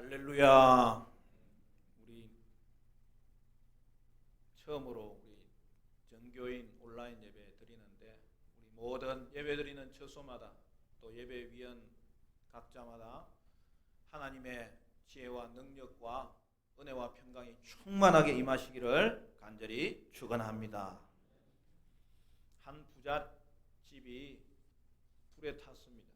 할렐루야. 우리 처음으로 우리 전교인 온라인 예배 드리는데 우리 모든 예배 드리는 처소마다 또 예배위원 각자마다 하나님의 지혜와 능력과 은혜와 평강이 충만하게 임하시기를 간절히 축원합니다. 한 부잣집이 불에 탔습니다.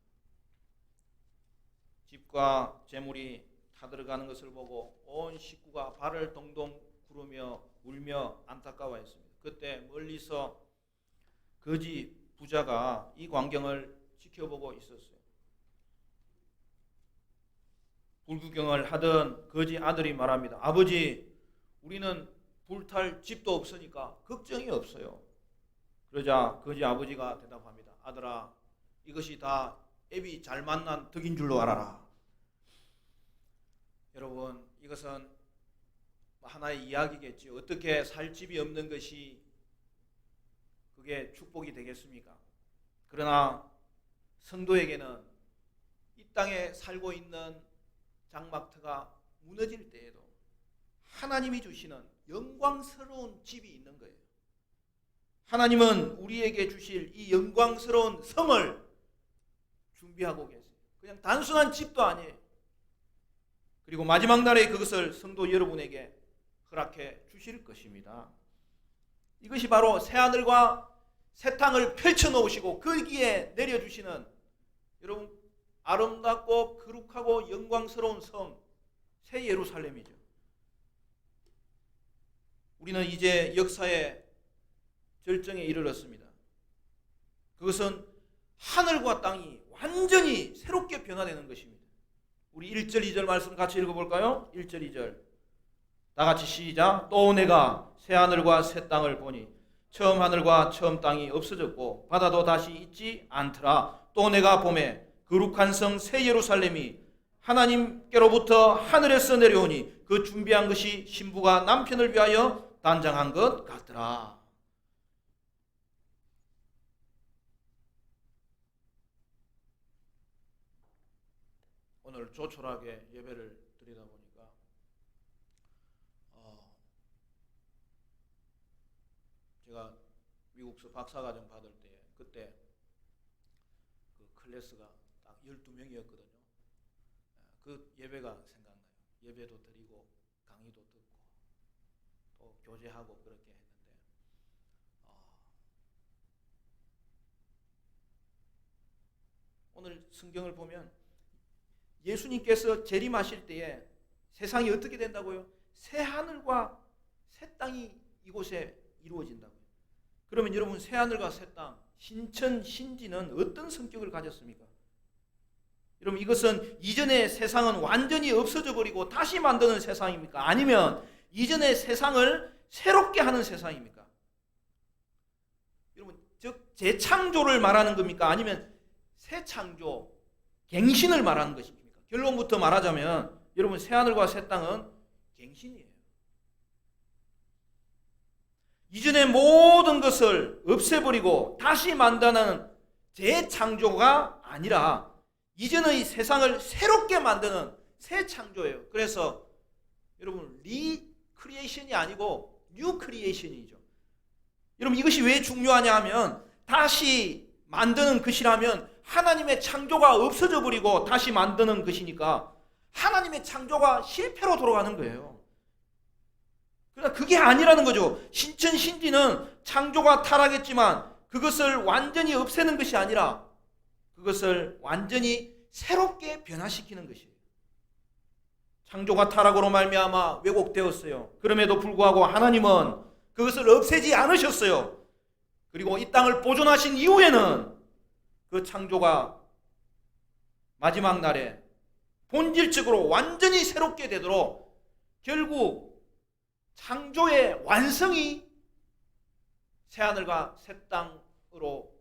집과 재물이 타들어가는 것을 보고 온 식구가 발을 동동 구르며 울며 안타까워했습니다. 그때 멀리서 거지 부자가 이 광경을 지켜보고 있었어요. 불구경을 하던 거지 아들이 말합니다. 아버지, 우리는 불탈 집도 없으니까 걱정이 없어요. 그러자 거지 아버지가 대답합니다. 아들아, 이것이 다 애비 잘 만난 덕인 줄로 알아라. 여러분, 이것은 하나의 이야기겠지. 어떻게 살 집이 없는 것이 그게 축복이 되겠습니까? 그러나 성도에게는 이 땅에 살고 있는 장막터가 무너질 때에도 하나님이 주시는 영광스러운 집이 있는 거예요. 하나님은 우리에게 주실 이 영광스러운 성을 준비하고 계세요. 그냥 단순한 집도 아니에요. 그리고 마지막 날에 그것을 성도 여러분에게 허락해 주실 것입니다. 이것이 바로 새하늘과 새 땅을 펼쳐놓으시고 거기에 내려주시는 여러분 아름답고 거룩하고 영광스러운 성, 새 예루살렘이죠. 우리는 이제 역사의 절정에 이르렀습니다. 그것은 하늘과 땅이 완전히 새롭게 변화되는 것입니다. 우리 1절 2절 말씀 같이 읽어볼까요? 1절 2절 다 같이 시작. 또 내가 새 하늘과 새 땅을 보니 처음 하늘과 처음 땅이 없어졌고 바다도 다시 있지 않더라. 또 내가 보매 거룩한 성 새 예루살렘이 하나님께로부터 하늘에서 내려오니 그 준비한 것이 신부가 남편을 위하여 단장한 것 같더라. 오늘 조촐하게 예배를 드리다 보니까 제가 미국서 박사과정 받을 때 그때 그 클래스가 딱 12명이었거든요. 그 예배가 생각나요. 예배도 드리고 강의도 듣고 또 교제하고 그렇게 했는데 오늘 성경을 보면 예수님께서 재림하실 때에 세상이 어떻게 된다고요? 새 하늘과 새 땅이 이곳에 이루어진다고요. 그러면 여러분 새 하늘과 새 땅, 신천, 신지는 어떤 성격을 가졌습니까? 여러분 이것은 이전의 세상은 완전히 없어져 버리고 다시 만드는 세상입니까? 아니면 이전의 세상을 새롭게 하는 세상입니까? 여러분 즉 재창조를 말하는 겁니까? 아니면 새 창조, 갱신을 말하는 것입니까? 결론부터 말하자면 여러분 새하늘과 새 땅은 갱신이에요. 이전의 모든 것을 없애버리고 다시 만드는 재창조가 아니라 이전의 세상을 새롭게 만드는 새 창조예요. 그래서 여러분 리크리에이션이 아니고 뉴크리에이션이죠. 여러분 이것이 왜 중요하냐 하면 다시 만드는 것이라면 하나님의 창조가 없어져 버리고 다시 만드는 것이니까 하나님의 창조가 실패로 돌아가는 거예요. 그러나 그게 아니라는 거죠. 신천 신지는 창조가 타락했지만 그것을 완전히 없애는 것이 아니라 그것을 완전히 새롭게 변화시키는 것이에요. 창조가 타락으로 말미암아 왜곡되었어요. 그럼에도 불구하고 하나님은 그것을 없애지 않으셨어요. 그리고 이 땅을 보존하신 이후에는 그 창조가 마지막 날에 본질적으로 완전히 새롭게 되도록 결국 창조의 완성이 새하늘과 새 땅으로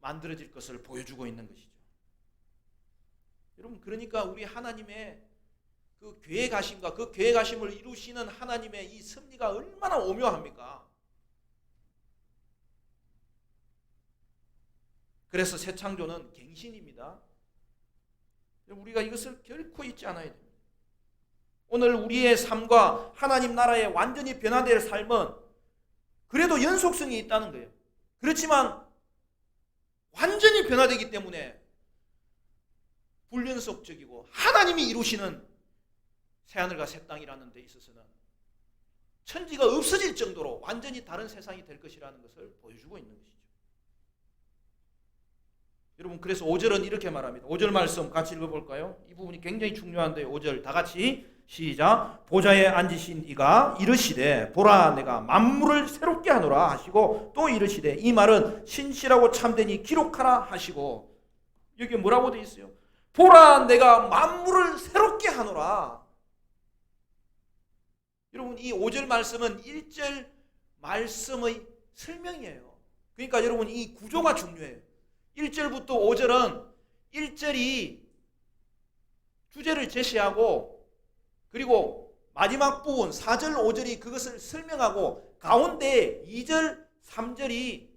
만들어질 것을 보여주고 있는 것이죠. 여러분 그러니까 우리 하나님의 그 계획하심과 그 계획하심을 이루시는 하나님의 이 섭리가 얼마나 오묘합니까? 그래서 새 창조는 갱신입니다. 우리가 이것을 결코 잊지 않아야 됩니다. 오늘 우리의 삶과 하나님 나라의 완전히 변화될 삶은 그래도 연속성이 있다는 거예요. 그렇지만 완전히 변화되기 때문에 불연속적이고 하나님이 이루시는 새하늘과 새 땅이라는 데 있어서는 천지가 없어질 정도로 완전히 다른 세상이 될 것이라는 것을 보여주고 있는 것이죠. 여러분, 그래서 5절은 이렇게 말합니다. 5절 말씀 같이 읽어볼까요? 이 부분이 굉장히 중요한데요. 5절 다 같이 시작. 보좌에 앉으신 이가 이르시되 보라 내가 만물을 새롭게 하노라 하시고 또 이르시되 이 말은 신실하고 참되니 기록하라 하시고, 여기 뭐라고 되어 있어요? 보라 내가 만물을 새롭게 하노라. 여러분, 이 5절 말씀은 1절 말씀의 설명이에요. 그러니까 여러분, 이 구조가 중요해요. 1절부터 5절은 1절이 주제를 제시하고, 그리고 마지막 부분 4절 5절이 그것을 설명하고, 가운데 2절 3절이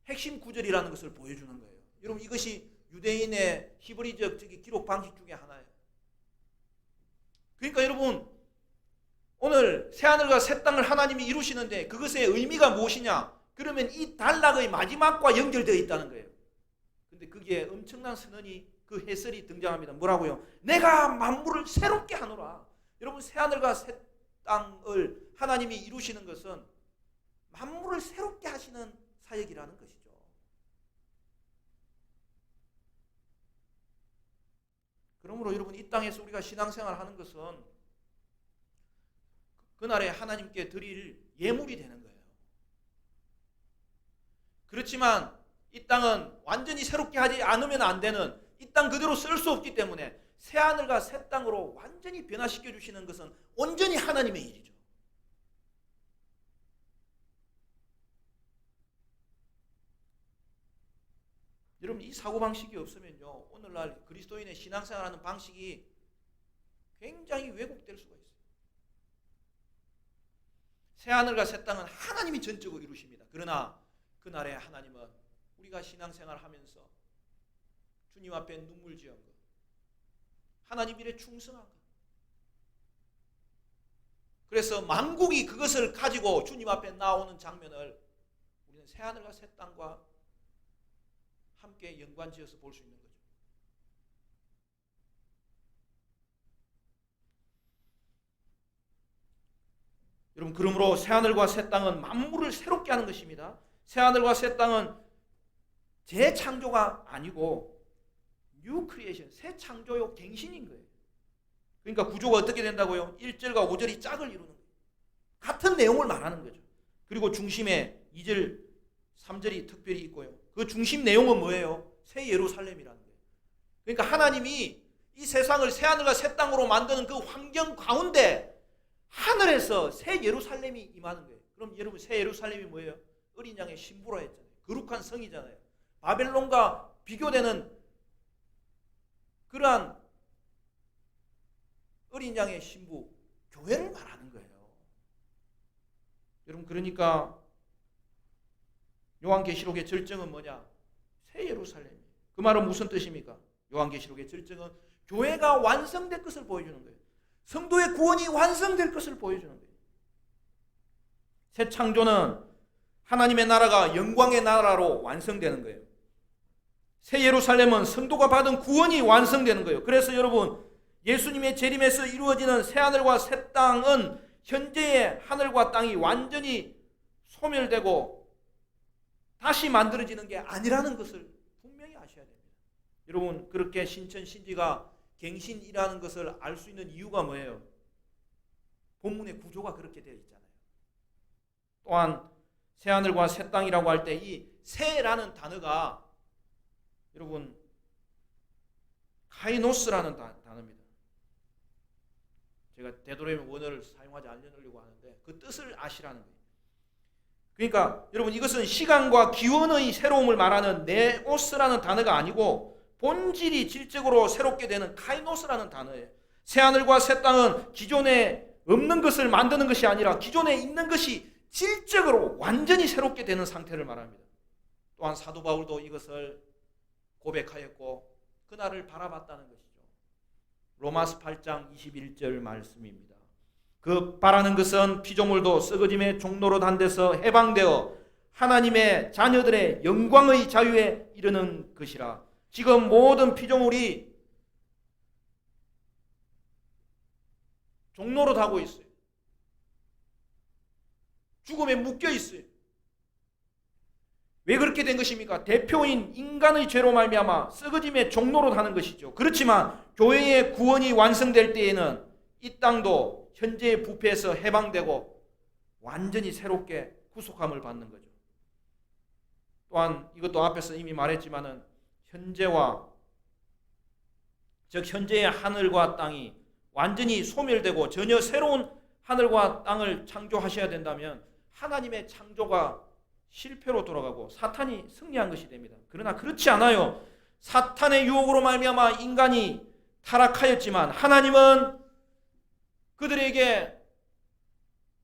핵심 구절이라는 것을 보여주는 거예요. 여러분, 이것이 유대인의 히브리적 기록 방식 중에 하나예요. 그러니까 여러분, 오늘 새하늘과 새 땅을 하나님이 이루시는데 그것의 의미가 무엇이냐? 그러면 이 단락의 마지막과 연결되어 있다는 거예요. 근데 거기에 엄청난 선언이, 그 해설이 등장합니다. 뭐라고요? 내가 만물을 새롭게 하노라. 여러분, 새하늘과 새 땅을 하나님이 이루시는 것은 만물을 새롭게 하시는 사역이라는 것이죠. 그러므로 여러분, 이 땅에서 우리가 신앙생활을 하는 것은 그날에 하나님께 드릴 예물이 되는 거예요. 그렇지만 이 땅은 완전히 새롭게 하지 않으면 안 되는, 이 땅 그대로 쓸 수 없기 때문에 새하늘과 새 땅으로 완전히 변화시켜 주시는 것은 온전히 하나님의 일이죠. 여러분, 이 사고방식이 없으면요, 오늘날 그리스도인의 신앙생활하는 방식이 굉장히 왜곡될 수가 있어요. 새하늘과 새 땅은 하나님이 전적으로 이루십니다. 그러나 그날에 하나님은 우리가 신앙생활을 하면서 주님 앞에 눈물 지은 것, 하나님 일에 충성한 것, 그래서 만국이 그것을 가지고 주님 앞에 나오는 장면을 우리는 새하늘과 새 땅과 함께 연관지어서 볼 수 있는 거죠. 여러분, 그러므로 새하늘과 새 땅은 만물을 새롭게 하는 것입니다. 새하늘과 새 땅은 재창조가 아니고 뉴 크리에이션, 새 창조요 갱신인 거예요. 그러니까 구조가 어떻게 된다고요? 1절과 5절이 짝을 이루는 거예요. 같은 내용을 말하는 거죠. 그리고 중심에 2절, 3절이 특별히 있고요. 그 중심 내용은 뭐예요? 새 예루살렘이라는 거예요. 그러니까 하나님이 이 세상을 새하늘과 새 땅으로 만드는 그 환경 가운데 하늘에서 새 예루살렘이 임하는 거예요. 그럼 여러분, 새 예루살렘이 뭐예요? 어린 양의 신부라 했잖아요. 거룩한 성이잖아요. 바벨론과 비교되는 그러한 어린 양의 신부, 교회를 말하는 거예요. 여러분, 그러니까 요한계시록의 절정은 뭐냐? 새 예루살렘이에요. 그 말은 무슨 뜻입니까? 요한계시록의 절정은 교회가 완성될 것을 보여주는 거예요. 성도의 구원이 완성될 것을 보여주는 거예요. 새 창조는 하나님의 나라가 영광의 나라로 완성되는 거예요. 새 예루살렘은 성도가 받은 구원이 완성되는 거예요. 그래서 여러분, 예수님의 재림에서 이루어지는 새하늘과 새 땅은 현재의 하늘과 땅이 완전히 소멸되고 다시 만들어지는 게 아니라는 것을 분명히 아셔야 됩니다. 여러분, 그렇게 신천신지가 갱신이라는 것을 알 수 있는 이유가 뭐예요? 본문의 구조가 그렇게 되어 있잖아요. 또한 새하늘과 새 땅이라고 할 때 이 새라는 단어가 여러분 카이노스라는 단어입니다. 제가 되도록이면 원어를 사용하지 않으려고 하는데 그 뜻을 아시라는 거예요. 그러니까 여러분, 이것은 시간과 기원의 새로움을 말하는 네오스라는 단어가 아니고 본질이 질적으로 새롭게 되는 카이노스라는 단어예요. 새하늘과 새 땅은 기존에 없는 것을 만드는 것이 아니라 기존에 있는 것이 질적으로 완전히 새롭게 되는 상태를 말합니다. 또한 사도 바울도 이것을 고백하였고 그날을 바라봤다는 것이죠. 로마서 8장 21절 말씀입니다. 그 바라는 것은 피조물도 썩어짐의 종로로 단 데서 해방되어 하나님의 자녀들의 영광의 자유에 이르는 것이라. 지금 모든 피조물이 종로로 가고 있어요. 죽음에 묶여 있어요. 왜 그렇게 된 것입니까? 대표인 인간의 죄로 말미암아 썩어짐의 종로로 가는 것이죠. 그렇지만 교회의 구원이 완성될 때에는 이 땅도 현재의 부패에서 해방되고 완전히 새롭게 구속함을 받는 거죠. 또한 이것도 앞에서 이미 말했지만은 현재의 하늘과 땅이 완전히 소멸되고 전혀 새로운 하늘과 땅을 창조하셔야 된다면 하나님의 창조가 실패로 돌아가고 사탄이 승리한 것이 됩니다. 그러나 그렇지 않아요. 사탄의 유혹으로 말미암아 인간이 타락하였지만 하나님은 그들에게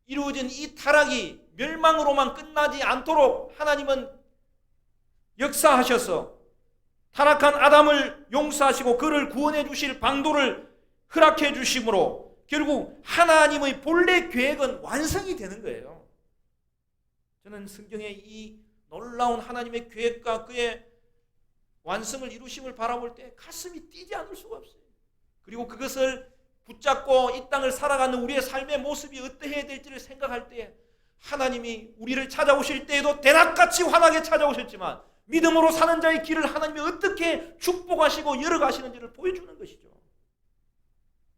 이루어진 이 타락이 멸망으로만 끝나지 않도록 하나님은 역사하셔서 타락한 아담을 용서하시고 그를 구원해 주실 방도를 허락해 주심으로 결국 하나님의 본래 계획은 완성이 되는 거예요. 저는 성경의 이 놀라운 하나님의 계획과 그의 완성을 이루심을 바라볼 때 가슴이 뛰지 않을 수가 없어요. 그리고 그것을 붙잡고 이 땅을 살아가는 우리의 삶의 모습이 어떠해야 될지를 생각할 때 하나님이 우리를 찾아오실 때에도 대낮같이 환하게 찾아오셨지만 믿음으로 사는 자의 길을 하나님이 어떻게 축복하시고 열어가시는지를 보여주는 것이죠.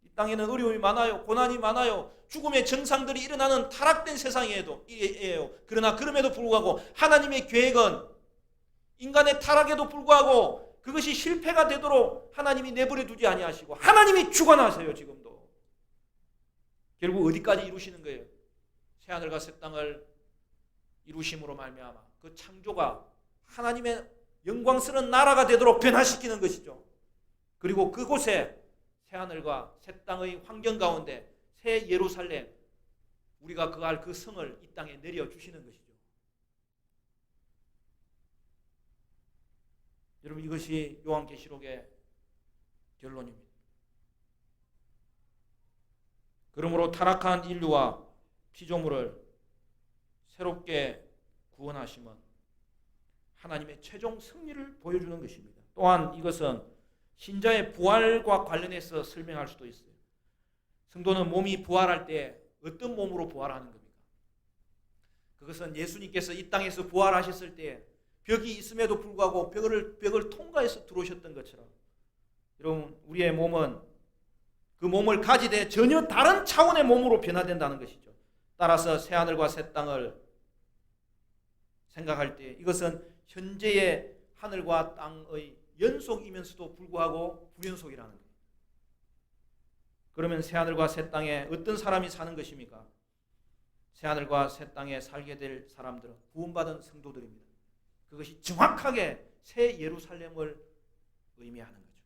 이 땅에는 어려움이 많아요. 고난이 많아요. 죽음의 정상들이 일어나는 타락된 세상이에요. 그러나 그럼에도 불구하고 하나님의 계획은 인간의 타락에도 불구하고 그것이 실패가 되도록 하나님이 내버려 두지 아니하시고 하나님이 주관하세요. 지금도. 결국 어디까지 이루시는 거예요? 새하늘과 새 땅을 이루심으로 말미암아 그 창조가 하나님의 영광스러운 나라가 되도록 변화시키는 것이죠. 그리고 그곳에 새하늘과 새 땅의 환경 가운데 새 예루살렘, 우리가 거할 그 성을 이 땅에 내려주시는 것이죠. 여러분, 이것이 요한계시록의 결론입니다. 그러므로 타락한 인류와 피조물을 새롭게 구원하심은 하나님의 최종 승리를 보여주는 것입니다. 또한 이것은 신자의 부활과 관련해서 설명할 수도 있어요. 성도는 몸이 부활할 때 어떤 몸으로 부활하는 겁니까? 그것은 예수님께서 이 땅에서 부활하셨을 때 벽이 있음에도 불구하고 벽을 통과해서 들어오셨던 것처럼 여러분, 우리의 몸은 그 몸을 가지되 전혀 다른 차원의 몸으로 변화된다는 것이죠. 따라서 새하늘과 새 땅을 생각할 때 이것은 현재의 하늘과 땅의 연속이면서도 불구하고 불연속이라는 거예요. 그러면 새하늘과 새 땅에 어떤 사람이 사는 것입니까? 새하늘과 새 땅에 살게 될 사람들은 구원받은 성도들입니다. 그것이 정확하게 새 예루살렘을 의미하는 거죠.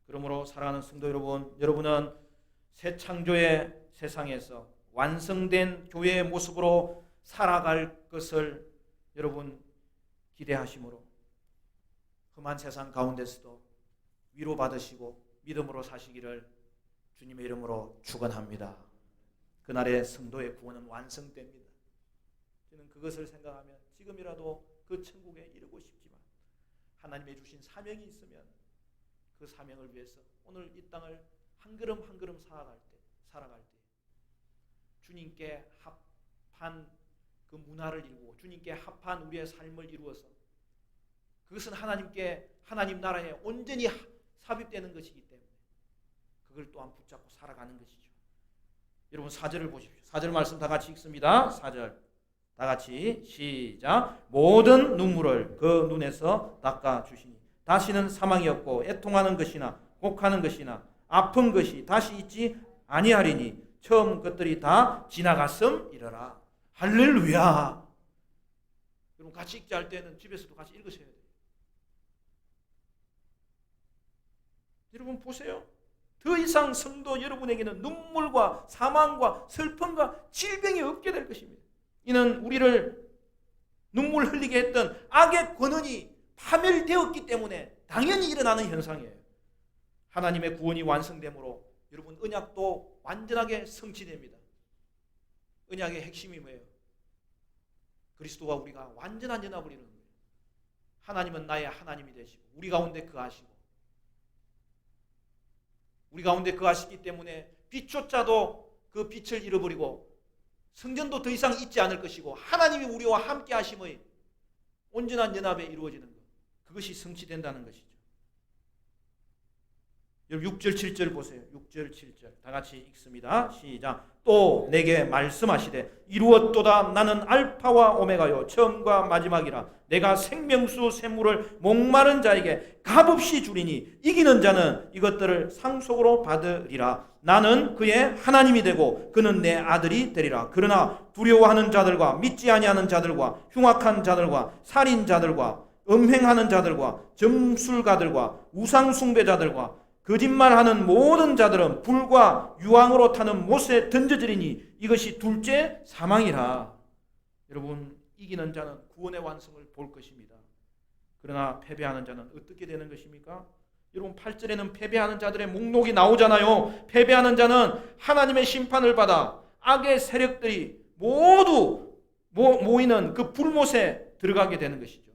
그러므로 사랑하는 성도 여러분, 여러분은 새 창조의 세상에서 완성된 교회의 모습으로 살아갈 것을 여러분 기대하심으로 험한 세상 가운데서도 위로받으시고 믿음으로 사시기를 주님의 이름으로 축원합니다. 그날의 성도의 구원은 완성됩니다. 저는 그것을 생각하면 지금이라도 그 천국에 이르고 싶지만 하나님의 주신 사명이 있으면 그 사명을 위해서 오늘 이 땅을 한 걸음 한 걸음 살아갈 때 주님께 합한 그 문화를 이루고 주님께 합한 우리의 삶을 이루어서 그것은 하나님 나라에 온전히 삽입되는 것이기 때문에 그걸 또한 붙잡고 살아가는 것이죠. 여러분 4절을 보십시오. 4절 말씀 다 같이 읽습니다. 4절 다 같이 시작. 모든 눈물을 그 눈에서 닦아주시니 다시는 사망이 없고 애통하는 것이나 곡하는 것이나 아픈 것이 다시 있지 아니하리니 처음 것들이 다 지나갔음이러라. 할렐루야. 여러분 같이 읽자 할 때는 집에서도 같이 읽으셔야 돼요. 여러분 보세요. 더 이상 성도 여러분에게는 눈물과 사망과 슬픔과 질병이 없게 될 것입니다. 이는 우리를 눈물 흘리게 했던 악의 권한이 파멸되었기 때문에 당연히 일어나는 현상이에요. 하나님의 구원이 완성되므로 여러분 언약도 완전하게 성취됩니다. 언약의 핵심이 뭐예요? 그리스도와 우리가 완전한 연합을 이루는 거예요. 하나님은 나의 하나님이 되시고 우리 가운데 거하시고, 우리 가운데 거하시기 때문에 빛조차도 그 빛을 잃어버리고 성전도 더 이상 있지 않을 것이고 하나님이 우리와 함께 하심의 온전한 연합에 이루어지는 것, 그것이 성취된다는 것이죠. 여러분 6절 7절 보세요. 6절 7절 다 같이 읽습니다. 시작. 또 내게 말씀하시되 이루었도다. 나는 알파와 오메가요 처음과 마지막이라. 내가 생명수 샘물을 목마른 자에게 값없이 주리니 이기는 자는 이것들을 상속으로 받으리라. 나는 그의 하나님이 되고 그는 내 아들이 되리라. 그러나 두려워하는 자들과 믿지 아니하는 자들과 흉악한 자들과 살인자들과 음행하는 자들과 점술가들과 우상숭배자들과 거짓말하는 모든 자들은 불과 유황으로 타는 못에 던져지리니 이것이 둘째 사망이라. 여러분 이기는 자는 구원의 완성을 볼 것입니다. 그러나 패배하는 자는 어떻게 되는 것입니까? 여러분 8절에는 패배하는 자들의 목록이 나오잖아요. 패배하는 자는 하나님의 심판을 받아 악의 세력들이 모두 모이는 그 불못에 들어가게 되는 것이죠.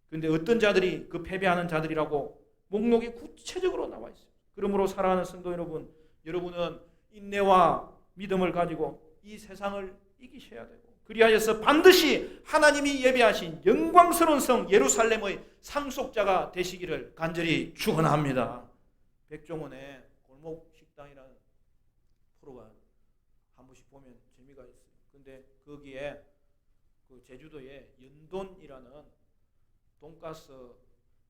그런데 어떤 자들이 그 패배하는 자들이라고 목록이 구체적으로 나와 있어요. 그러므로 사랑하는 성도 여러분, 여러분은 인내와 믿음을 가지고 이 세상을 이기셔야 되고, 그리하여서 반드시 하나님이 예배하신 영광스러운 성 예루살렘의 상속자가 되시기를 간절히 축원합니다. 백종원의 골목식당이라는 프로가 한 번씩 보면 재미가 있어요. 근데 거기에 그 제주도에 연돈이라는 돈가스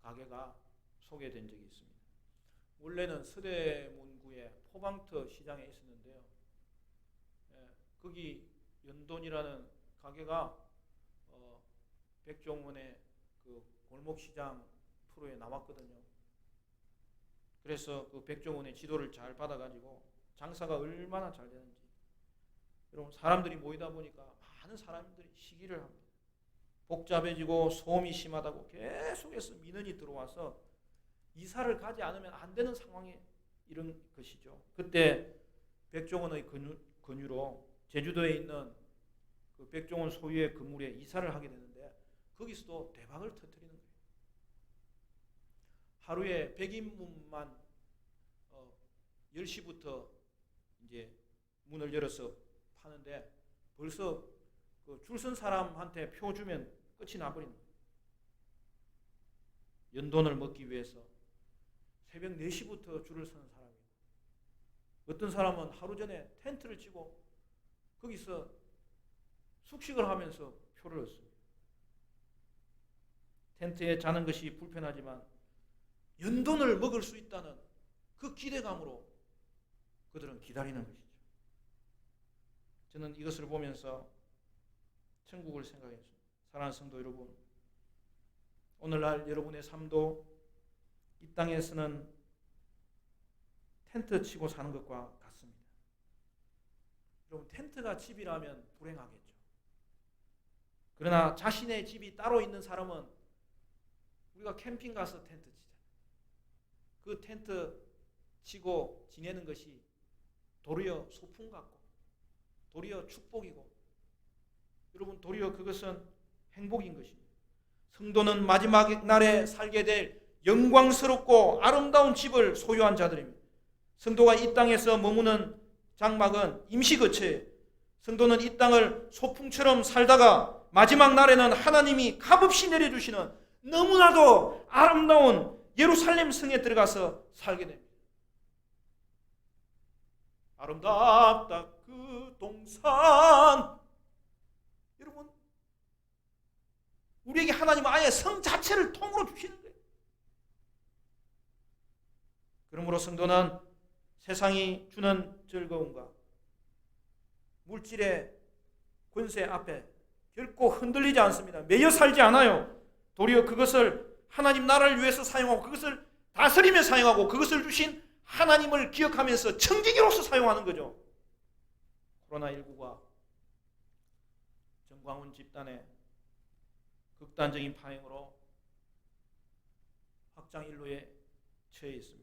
가게가 소개된 적이 있습니다. 원래는 서대문구의 포방터 시장에 있었는데요. 거기 연돈이라는 가게가 백종원의 그 골목시장 프로에 나왔거든요. 그래서 그 백종원의 지도를 잘 받아가지고 장사가 얼마나 잘 되는지. 여러분 사람들이 모이다 보니까 많은 사람들이 시기를 합니다. 복잡해지고 소음이 심하다고 계속해서 민원이 들어와서 이사를 가지 않으면 안 되는 상황에 이런 것이죠. 그때 백종원의 권유로 제주도에 있는 그 백종원 소유의 건물에 이사를 하게 되는데 거기서도 대박을 터뜨리는 거예요. 하루에 100인분만 10시부터 이제 문을 열어서 파는데 벌써 그 줄 선 사람한테 표 주면 끝이 나버립니다. 연돈을 먹기 위해서 새벽 4시부터 줄을 서는 사람이고, 어떤 사람은 하루 전에 텐트를 치고 거기서 숙식을 하면서 표를 얻습니다. 텐트에 자는 것이 불편하지만 연돈을 먹을 수 있다는 그 기대감으로 그들은 기다리는 것이죠. 저는 이것을 보면서 천국을 생각했습니다. 사랑하는 성도 여러분, 오늘날 여러분의 삶도 이 땅에서는 텐트 치고 사는 것과 같습니다. 여러분 텐트가 집이라면 불행하겠죠. 그러나 자신의 집이 따로 있는 사람은 우리가 캠핑 가서 텐트 치잖아요. 그 텐트 치고 지내는 것이 도리어 소풍 같고 도리어 축복이고, 여러분 도리어 그것은 행복인 것입니다. 성도는 마지막 날에 살게 될 영광스럽고 아름다운 집을 소유한 자들입니다. 성도가 이 땅에서 머무는 장막은 임시거처예요. 성도는 이 땅을 소풍처럼 살다가 마지막 날에는 하나님이 값없이 내려주시는 너무나도 아름다운 예루살렘 성에 들어가서 살게 됩니다. 아름답다 그 동산. 여러분 우리에게 하나님은 아예 성 자체를 통으로 주시는 거예요. 그러므로 성도는 세상이 주는 즐거움과 물질의 권세 앞에 결코 흔들리지 않습니다. 매여 살지 않아요. 도리어 그것을 하나님 나라를 위해서 사용하고 그것을 다스리며 사용하고 그것을 주신 하나님을 기억하면서 청지기로서 사용하는 거죠. 코로나19가 정광훈 집단의 극단적인 파행으로 확장 일로에 처해 있습니다.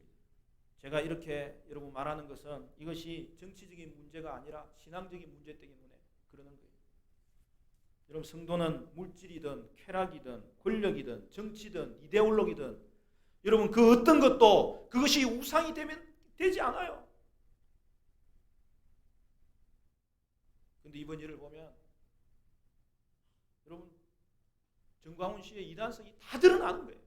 제가 이렇게 여러분 말하는 것은 이것이 정치적인 문제가 아니라 신앙적인 문제 때문에 그러는 거예요. 여러분, 성도는 물질이든 쾌락이든 권력이든 정치든 이데올로기든 여러분 그 어떤 것도 그것이 우상이 되지 않아요. 근데 이번 일을 보면 여러분 정광훈 씨의 이단성이 다 드러나는 거예요.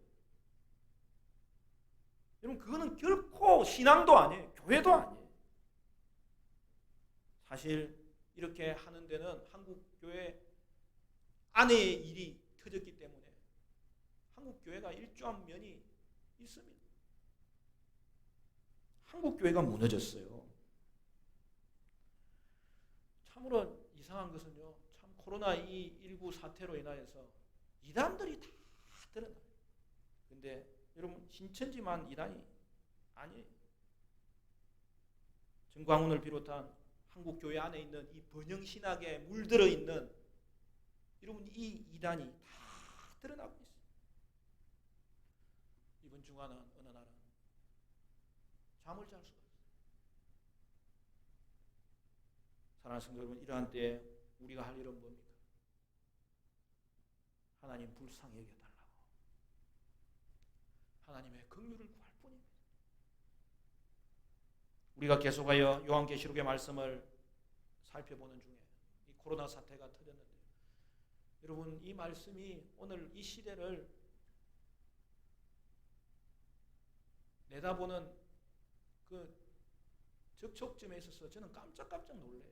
여러분 그거는 결코 신앙도 아니에요. 교회도 아니에요. 사실 이렇게 하는 데는 한국 교회 안의 일이 터졌기 때문에 한국 교회가 일조한 면이 있습니다. 한국 교회가 무너졌어요. 참으로 이상한 것은요, 참 코로나19 사태로 인하여서 이단들이 다 드러나요. 근데 여러분 신천지만 이단이 아니에요. 정광훈을 비롯한 한국 교회 안에 있는 이 번영신학에 물들어 있는 여러분 이 이단이 다 드러나고 있어요. 이번 주간은 어느 날은 잠을 잘 수가 없어요. 사랑하는 성도 여러분, 이러한 때에 우리가 할 일은 뭡니까? 하나님 불쌍히 여겨달라고 하나님의 긍휼을 구할 뿐입니다. 우리가 계속하여 요한계시록의 말씀을 살펴보는 중에 이 코로나 사태가 터졌는데 여러분 이 말씀이 오늘 이 시대를 내다보는 그 적촉점에 있어서 저는 깜짝깜짝 놀래요.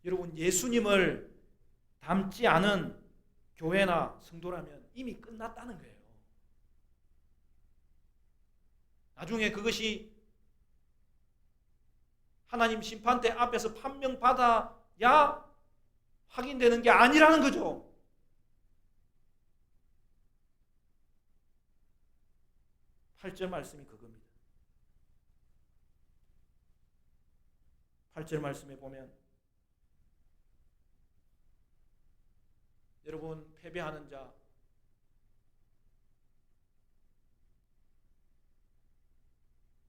여러분 예수님을 닮지 않은 교회나 성도라면 이미 끝났다는 거예요. 나중에 그것이 하나님 심판대 앞에서 판명받아야 확인되는 게 아니라는 거죠. 팔 절 말씀이 그겁니다. 8절 말씀에 보면 여러분 패배하는 자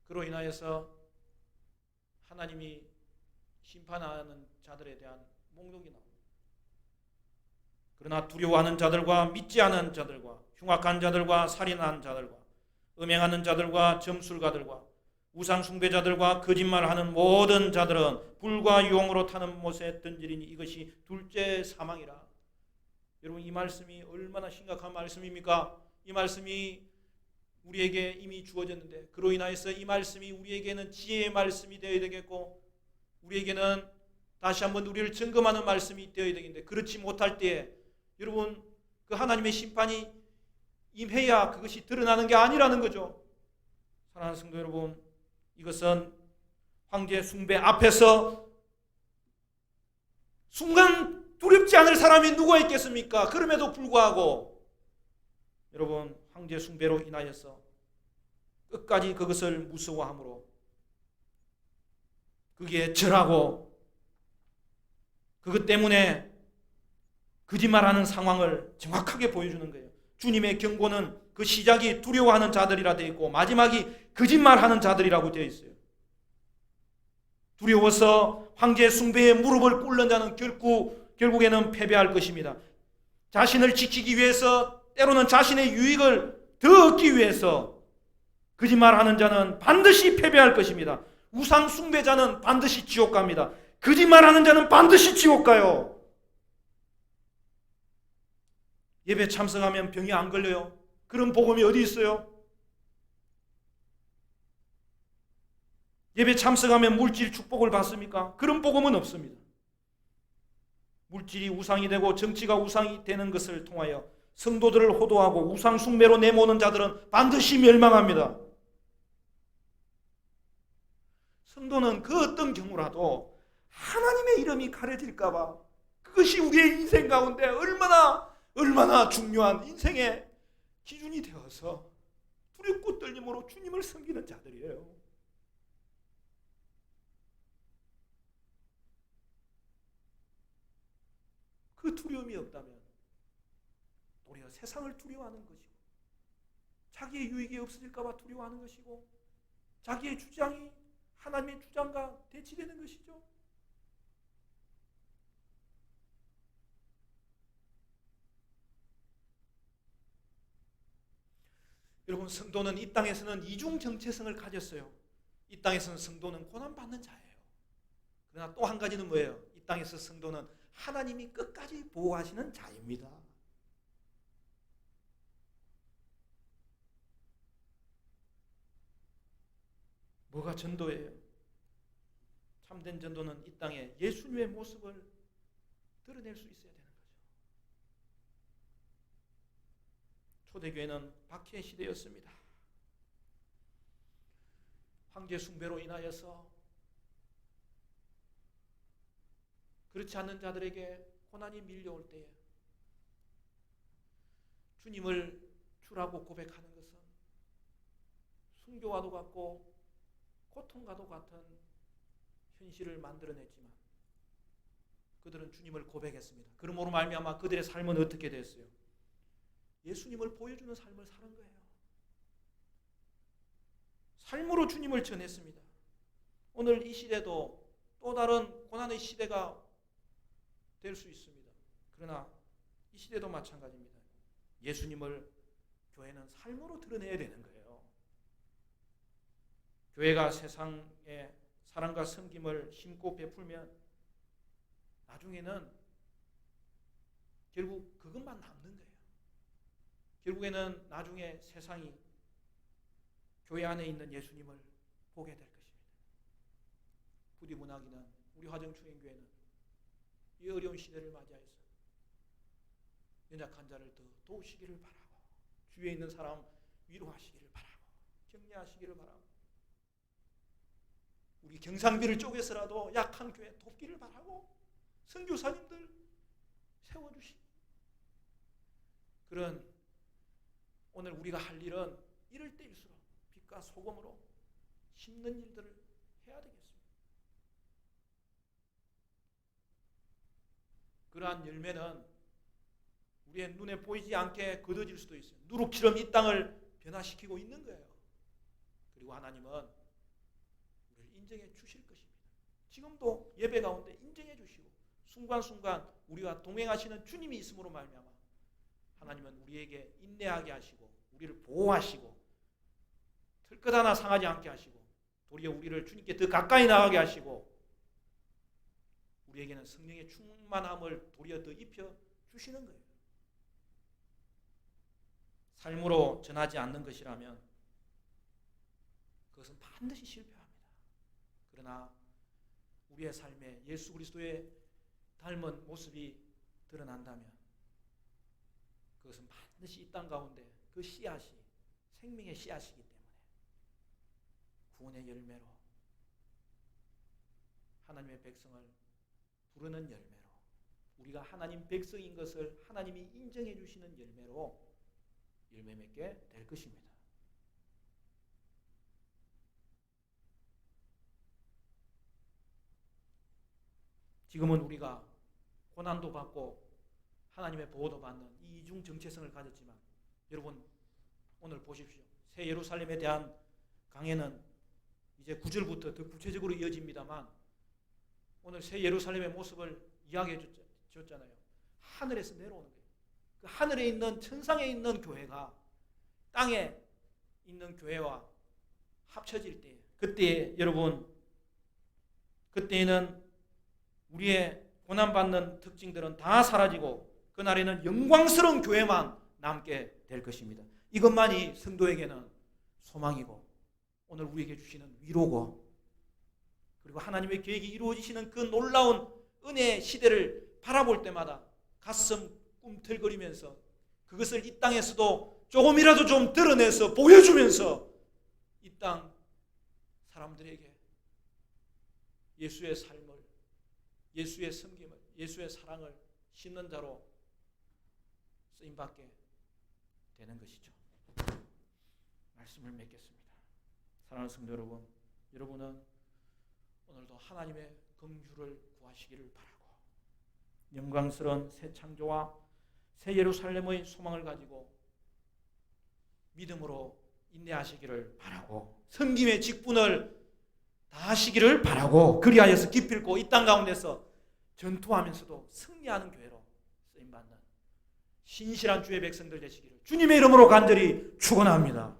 그로 인하여서 하나님이 심판하는 자들에 대한 목록이 나옵니다. 그러나 두려워하는 자들과 믿지 않은 자들과 흉악한 자들과 살인한 자들과 음행하는 자들과 점술가들과 우상 숭배자들과 거짓말하는 모든 자들은 불과 유황으로 타는 못에 던지리니 이것이 둘째 사망이라. 여러분 이 말씀이 얼마나 심각한 말씀입니까? 이 말씀이 우리에게 이미 주어졌는데 그로 인하여서 이 말씀이 우리에게는 지혜의 말씀이 되어야 되겠고 우리에게는 다시 한번 우리를 점검하는 말씀이 되어야 되겠는데 그렇지 못할 때에 여러분 그 하나님의 심판이 임해야 그것이 드러나는 게 아니라는 거죠. 사랑하는 성도 여러분, 이것은 황제 숭배 앞에서 순간 두렵지 않을 사람이 누가 있겠습니까? 그럼에도 불구하고 여러분 황제 숭배로 인하여서 끝까지 그것을 무서워함으로 그게 절하고 그것 때문에 거짓말하는 상황을 정확하게 보여주는 거예요. 주님의 경고는 그 시작이 두려워하는 자들이라 되어 있고 마지막이 거짓말하는 자들이라고 되어 있어요. 두려워서 황제 숭배에 무릎을 꿇는 자는 결국에는 패배할 것입니다. 자신을 지키기 위해서 때로는 자신의 유익을 더 얻기 위해서 거짓말하는 자는 반드시 패배할 것입니다. 우상 숭배자는 반드시 지옥 갑니다. 거짓말하는 자는 반드시 지옥 가요. 예배 참석하면 병이 안 걸려요. 그런 복음이 어디 있어요? 예배 참석하면 물질 축복을 받습니까? 그런 복음은 없습니다. 물질이 우상이 되고 정치가 우상이 되는 것을 통하여 성도들을 호도하고 우상 숭배로 내모는 자들은 반드시 멸망합니다. 성도는 그 어떤 경우라도 하나님의 이름이 가려질까 봐 그것이 우리의 인생 가운데 얼마나 중요한 인생의 기준이 되어서 두렵고 떨림으로 주님을 섬기는 자들이에요. 그 두려움이 없다면 오히려 세상을 두려워하는 것이고 자기의 유익이 없어질까 봐 두려워하는 것이고 자기의 주장이 하나님의 주장과 대치되는 것이죠. 여러분, 성도는 이 땅에서는 이중 정체성을 가졌어요. 이 땅에서는 성도는 고난받는 자예요. 그러나 또 한 가지는 뭐예요? 이 땅에서 성도는 하나님이 끝까지 보호하시는 자입니다. 뭐가 전도예요? 참된 전도는 이 땅에 예수님의 모습을 드러낼 수 있어야 되는 거죠. 초대교회는 박해 시대였습니다. 황제 숭배로 인하여서 그렇지 않는 자들에게 고난이 밀려올 때에 주님을 주라고 고백하는 것은 순교와도 같고 고통과도 같은 현실을 만들어냈지만 그들은 주님을 고백했습니다. 그러므로 말미암아 그들의 삶은 어떻게 됐어요? 예수님을 보여주는 삶을 사는 거예요. 삶으로 주님을 전했습니다. 오늘 이 시대도 또 다른 고난의 시대가 될 수 있습니다. 그러나 이 시대도 마찬가지입니다. 예수님을 교회는 삶으로 드러내야 되는 거예요. 교회가 세상에 사랑과 섬김을 심고 베풀면 나중에는 결국 그것만 남는 거예요. 결국에는 나중에 세상이 교회 안에 있는 예수님을 보게 될 것입니다. 부디 문학이는 우리 화정충행교회는 이 어려운 시대를 맞이해서 연약한 자를 더 도우시기를 바라고 주위에 있는 사람 위로하시기를 바라고 격려하시기를 바라고 우리 경상비를 쪼개서라도 약한 교회 돕기를 바라고 선교사님들 세워주시고 그런 오늘 우리가 할 일은 이럴 때일수록 빛과 소금으로 심는 일들을 해야 되겠습니다. 그러한 열매는 우리의 눈에 보이지 않게 거둬질 수도 있어요. 누룩처럼 이 땅을 변화시키고 있는 거예요. 그리고 하나님은 우리를 인정해 주실 것입니다. 지금도 예배 가운데 인정해 주시고 순간순간 우리와 동행하시는 주님이 있음으로 말미암아 하나님은 우리에게 인내하게 하시고 우리를 보호하시고 털끝 하나 상하지 않게 하시고 도리어 우리를 주님께 더 가까이 나가게 하시고 우리에게는 성령의 충만함을 도리어 더 입혀 주시는 거예요. 삶으로 전하지 않는 것이라면 그것은 반드시 실패합니다. 그러나 우리의 삶에 예수 그리스도의 닮은 모습이 드러난다면 그것은 반드시 이 땅 가운데 그 씨앗이 생명의 씨앗이기 때문에 구원의 열매로 하나님의 백성을 부르는 열매로 우리가 하나님 백성인 것을 하나님이 인정해 주시는 열매로 열매 맺게 될 것입니다. 지금은 우리가 고난도 받고 하나님의 보호도 받는 이 이중 정체성을 가졌지만 여러분 오늘 보십시오. 새 예루살렘에 대한 강해는 이제 9절부터 더 구체적으로 이어집니다만 오늘 새 예루살렘의 모습을 이야기해 줬잖아요. 하늘에서 내려오는 거예요. 그 하늘에 있는 천상에 있는 교회가 땅에 있는 교회와 합쳐질 때 그때 여러분 그때에는 우리의 고난받는 특징들은 다 사라지고 그날에는 영광스러운 교회만 남게 될 것입니다. 이것만이 성도에게는 소망이고 오늘 우리에게 주시는 위로고 그리고 하나님의 계획이 이루어지시는 그 놀라운 은혜의 시대를 바라볼 때마다 가슴 꿈틀거리면서 그것을 이 땅에서도 조금이라도 좀 드러내서 보여주면서 이 땅 사람들에게 예수의 삶을 예수의 섬김을 예수의 사랑을 심는 자로 쓰임받게 되는 것이죠. 말씀을 맺겠습니다. 사랑하는 성도 여러분, 여러분은 오늘도 하나님의 긍휼을 구하시기를 바라고 영광스러운 새 창조와 새 예루살렘의 소망을 가지고 믿음으로 인내하시기를 바라고 섬김의 직분을 다하시기를 바라고 그리하여서 기필코 이 땅 가운데서 전투하면서도 승리하는 교회로 쓰임받는 신실한 주의 백성들 되시기를 주님의 이름으로 간절히 축원합니다.